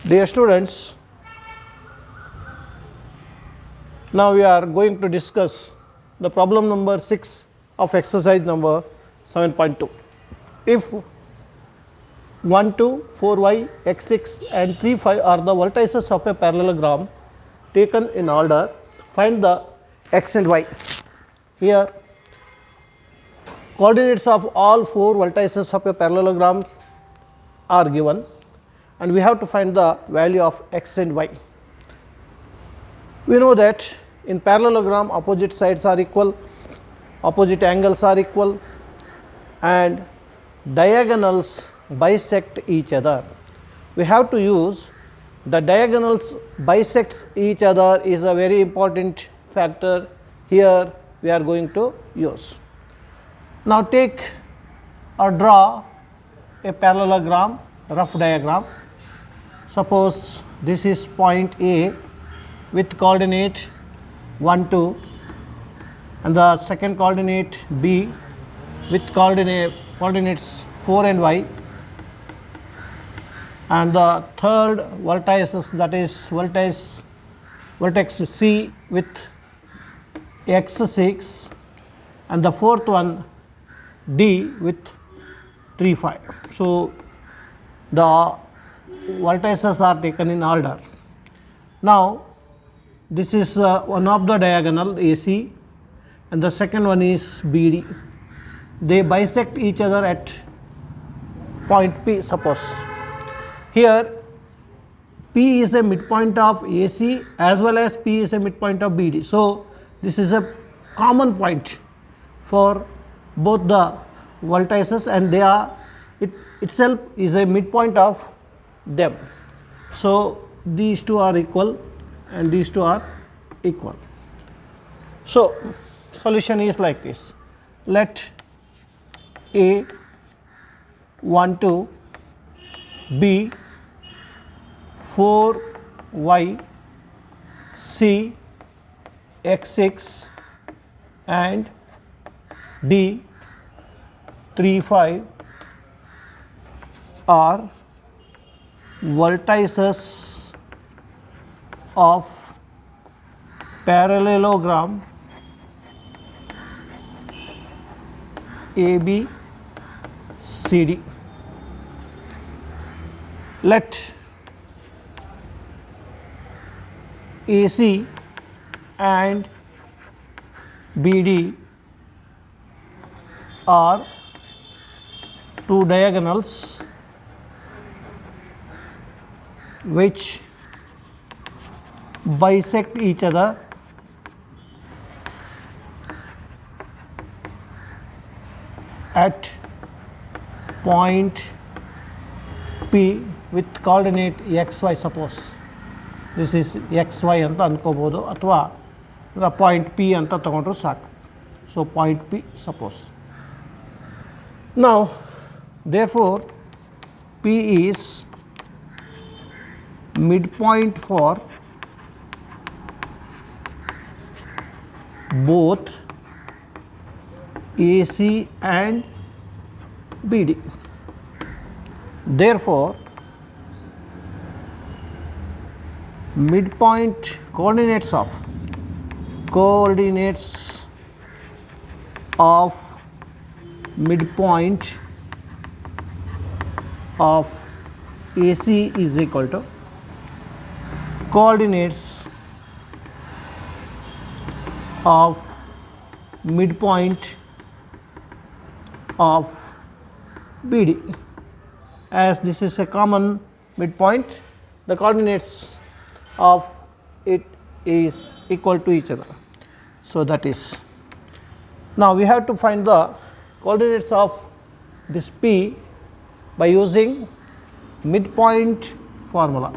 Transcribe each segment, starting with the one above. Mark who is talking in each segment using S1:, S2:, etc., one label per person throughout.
S1: Dear students, now we are going to discuss the problem number 6 of exercise number 7.2. If 1, 2, 4y, x6 and 3, 5 are the vertices of a parallelogram taken in order, find the x and y. Here coordinates of all 4 vertices of a parallelogram are given and we have to find the value of x and y. We know that in parallelogram opposite sides are equal, opposite angles are equal and diagonals bisect each other. We have to use the diagonals bisects each other is a very important factor here we are going to use. Now take or draw a parallelogram rough diagram. Suppose this is point A with coordinate 1, 2 and the second coordinate B with coordinates 4 and y, and the third vertices, that is vertex C with x6 and the fourth one D with 3, 5. So the vertices are taken in order. Now this is one of the diagonal AC and the second one is BD. They bisect each other at point P. Suppose here P is a midpoint of AC as well as P is a midpoint of BD. So this is a common point for both the vertices and they are itself is a midpoint of them. So these two are equal and these two are equal. So solution is like this. Let A 1, 2 B 4 y C x6 and D 3, 5 are vertices of parallelogram AB CD. Let AC and BD are two diagonals which bisect each other at point P with coordinate xy. Suppose this is xy anta ankobodu athwa the point P anta tagondru saku. So point P suppose. Now therefore P is midpoint for both AC and BD. Therefore midpoint coordinates of midpoint of AC is equal to coordinates of midpoint of BD. As this is a common midpoint, the coordinates of it is equal to each other. So that is, now we have to find the coordinates of this P by using midpoint formula.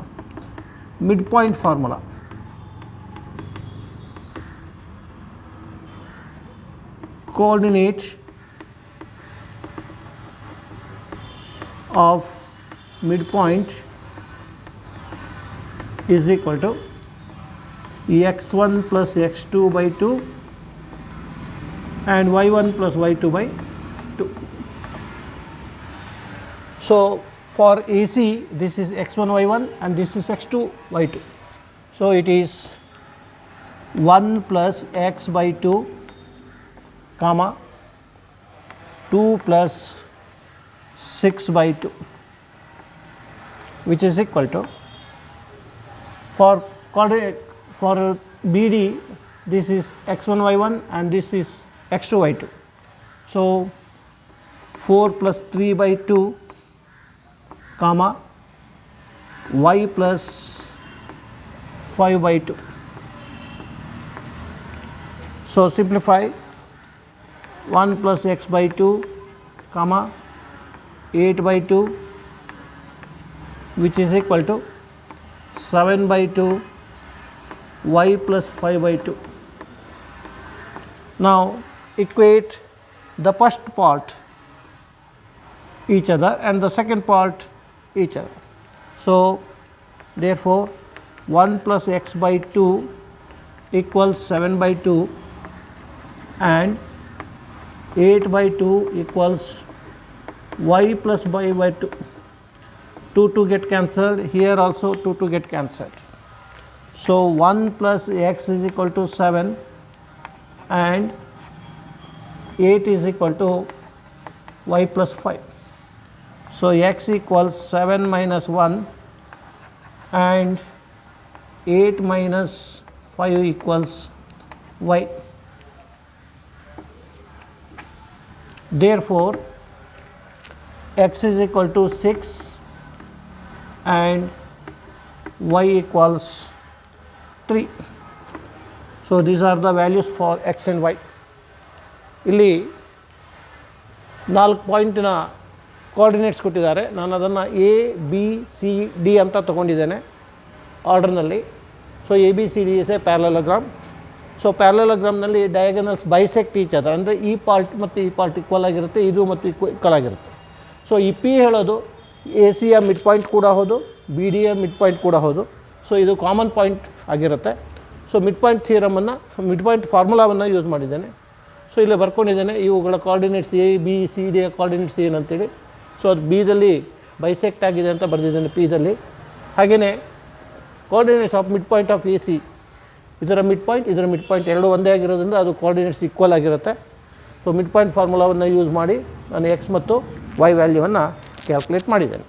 S1: Coordinate of midpoint is equal to x1 plus x2 by 2 and y1 plus y2 by 2. So for AC this is x1 y1 and this is x2 y2. So, it is 1 plus x by 2 comma 2 plus 6 by 2, which is equal to, for BD this is x1 y1 and this is x2 y2. So, 4 plus 3 by 2 comma y plus 5 by 2. So, simplify 1 plus x by 2 comma 8 by 2, which is equal to 7 by 2 y plus 5 by 2. Now, equate the first part each other and the second part each other. So, therefore, 1 plus x by 2 equals 7 by 2 and 8 by 2 equals y plus 5 by 2. 2 get cancelled, here also 2 get cancelled. So, 1 plus x is equal to 7 and 8 is equal to y plus 5. So, x equals 7 minus 1 and 8 minus 5 equals y. Therefore, x is equal to 6 and y equals 3. So, these are the values for x and y. ಇಲ್ಲಿ 4 ಪಾಯಿಂಟಿನ coordinates ಕೊಟ್ಟಿದ್ದಾರೆ. ನಾನು ಅದನ್ನು A B C D ಅಂತ ತೊಗೊಂಡಿದ್ದೇನೆ ಆರ್ಡರ್ನಲ್ಲಿ. So, A B C D is a parallelogram. So, ಪ್ಯಾರಲೋಗ್ರಾಮ್ನಲ್ಲಿ diagonals bisect each other, ಅಂದರೆ ಈ ಪಾರ್ಟ್ ಮತ್ತು ಈ ಪಾರ್ಟ್ ಈಕ್ವಲ್ ಆಗಿರುತ್ತೆ, ಇದು ಮತ್ತು ಈಕ್ವಲ್ ಆಗಿರುತ್ತೆ. ಸೊ, ಈ ಪಿ ಹೇಳೋದು ಎ ಸಿಯ ಮಿಡ್ ಪಾಯಿಂಟ್ ಕೂಡ ಹೌದು, ಬಿ ಡಿಯ ಮಿಡ್ ಪಾಯಿಂಟ್ ಕೂಡ ಹೌದು. ಸೊ, ಇದು ಕಾಮನ್ ಪಾಯಿಂಟ್ ಆಗಿರುತ್ತೆ. ಸೊ, ಮಿಡ್ ಪಾಯಿಂಟ್ ಥಿಯರಮನ್ನು, ಮಿಡ್ ಪಾಯಿಂಟ್ ಫಾರ್ಮುಲಾವನ್ನು ಯೂಸ್ ಮಾಡಿದ್ದೇನೆ. ಸೊ, ಇಲ್ಲಿ ಬರ್ಕೊಂಡಿದ್ದೇನೆ ಇವುಗಳ ಕೋಆರ್ಡಿನೇಟ್ಸ್ ಎ ಬಿ ಸಿ ಡಿಯ ಕೋಆರ್ಡಿನೇಟ್ಸ್ ಏನಂತೇಳಿ. ಸೊ, ಅದು ಬಿದಲ್ಲಿ ಬೈಸೆಕ್ಟ್ ಆಗಿದೆ ಅಂತ ಬರೆದಿದ್ದೇನೆ ಪಿದಲ್ಲಿ. ಹಾಗೆಯೇ coordinates of mid point of A C, ಇದರ ಮಿಡ್ ಪಾಯಿಂಟ್ ಎರಡು ಒಂದೇ ಆಗಿರೋದ್ರಿಂದ ಅದು ಕೋಆರ್ಡಿನೇಟ್ಸ್ ಈಕ್ವಲ್ ಆಗಿರುತ್ತೆ. ಸೊ, ಮಿಡ್ ಪಾಯಿಂಟ್ ಫಾರ್ಮುಲಾವನ್ನು ಯೂಸ್ ಮಾಡಿ ನಾನು ಎಕ್ಸ್ ಮತ್ತು ವೈ ವ್ಯಾಲ್ಯೂವನ್ನು ಕ್ಯಾಲ್ಕುಲೇಟ್ ಮಾಡಿದ್ದೇನೆ.